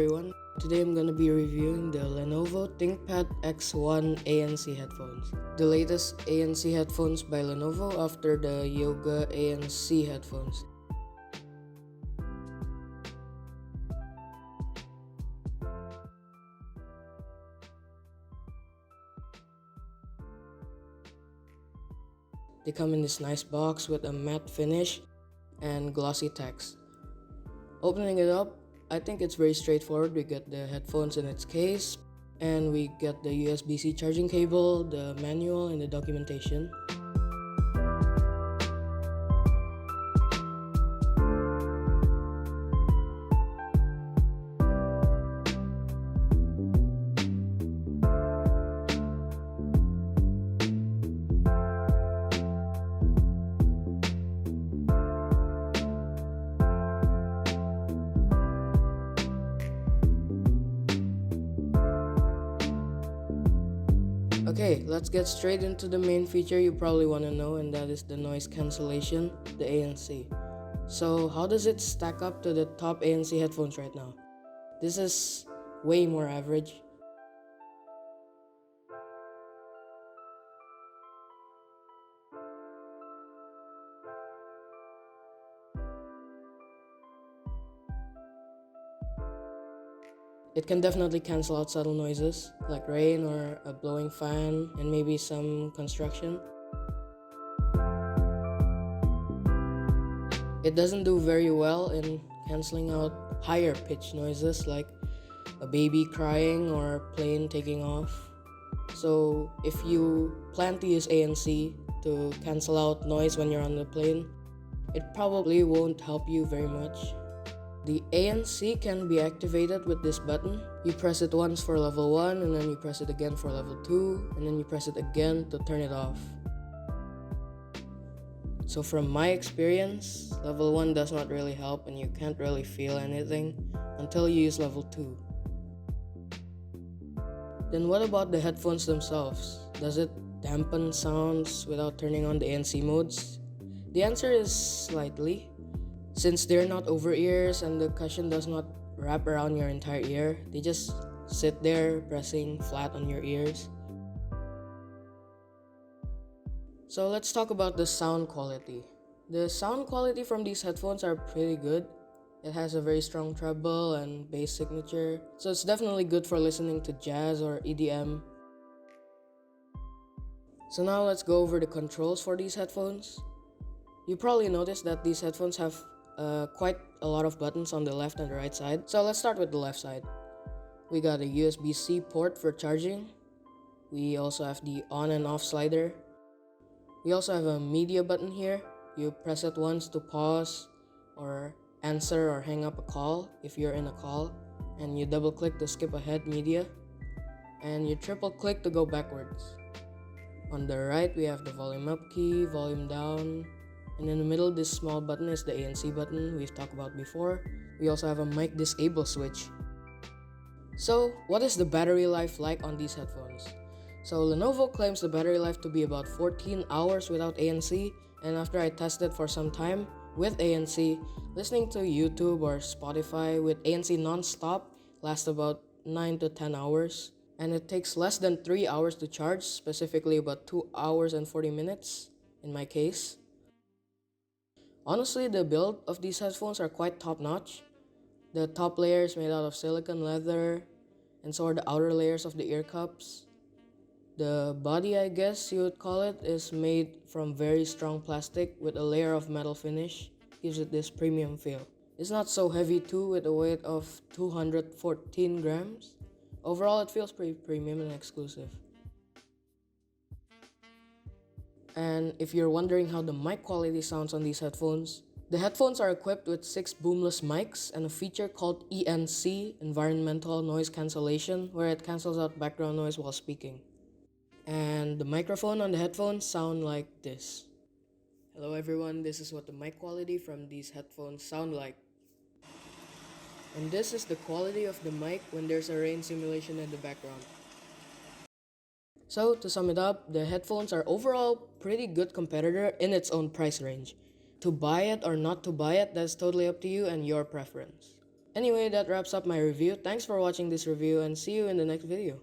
everyone. Today I'm gonna be reviewing the Lenovo ThinkPad X1 ANC headphones. The latest ANC headphones by Lenovo after the Yoga ANC headphones. They come in this nice box with a matte finish and glossy text. Opening it up, I think it's very straightforward. We get the headphones in its case, and we get the USB-C charging cable, the manual, and the documentation. Okay, let's get straight into the main feature you probably want to know, and that is the noise cancellation, the ANC. So how does it stack up to the top ANC headphones right now? This is way more average. It can definitely cancel out subtle noises like rain or a blowing fan and maybe some construction. It doesn't do very well in canceling out higher pitch noises like a baby crying or a plane taking off. So if you plan to use ANC to cancel out noise when you're on the plane, it probably won't help you very much. The ANC can be activated with this button. You press it once for level 1, and then you press it again for level 2, and then you press it again to turn it off. So from my experience, level 1 does not really help and you can't really feel anything until you use level 2. Then what about the headphones themselves? Does it dampen sounds without turning on the ANC modes? The answer is slightly. Since they're not over ears and the cushion does not wrap around your entire ear, they just sit there pressing flat on your ears. So let's talk about the sound quality. The sound quality from these headphones are pretty good. It has a very strong treble and bass signature, so it's definitely good for listening to jazz or EDM. So now let's go over the controls for these headphones. You probably noticed that these headphones have quite a lot of buttons on the left and the right side. So let's start with the left side. We got a USB-C port for charging. We also have the on and off slider. We also have a media button here. You press it once to pause or answer or hang up a call if you're in a call, and you double click to skip ahead media, and you triple click to go backwards. On the right we have the volume up key, volume down, and in the middle this small button is the ANC button we've talked about before. We also have a mic disable switch. So what is the battery life like on these headphones? So Lenovo claims the battery life to be about 14 hours without ANC, and after I tested for some time with ANC, listening to YouTube or Spotify with ANC non-stop lasts about 9 to 10 hours, and it takes less than 3 hours to charge, specifically about 2 hours and 40 minutes in my case. Honestly, the build of these headphones are quite top-notch. The top layer is made out of silicone leather, and so are the outer layers of the ear cups. The body, I guess you would call it, is made from very strong plastic with a layer of metal finish. Gives it this premium feel. It's not so heavy too, with a weight of 214 grams. Overall, it feels pretty premium and exclusive. And if you're wondering how the mic quality sounds on these headphones, the headphones are equipped with 6 boomless mics and a feature called ANC, Environmental Noise Cancellation, where it cancels out background noise while speaking. And the microphone on the headphones sound like this. Hello everyone, this is what the mic quality from these headphones sound like. And this is the quality of the mic when there's a rain simulation in the background. So to sum it up, the headphones are overall pretty good competitor in its own price range. To buy it or not to buy it, that's totally up to you and your preference. Anyway, that wraps up my review. Thanks for watching this review and see you in the next video.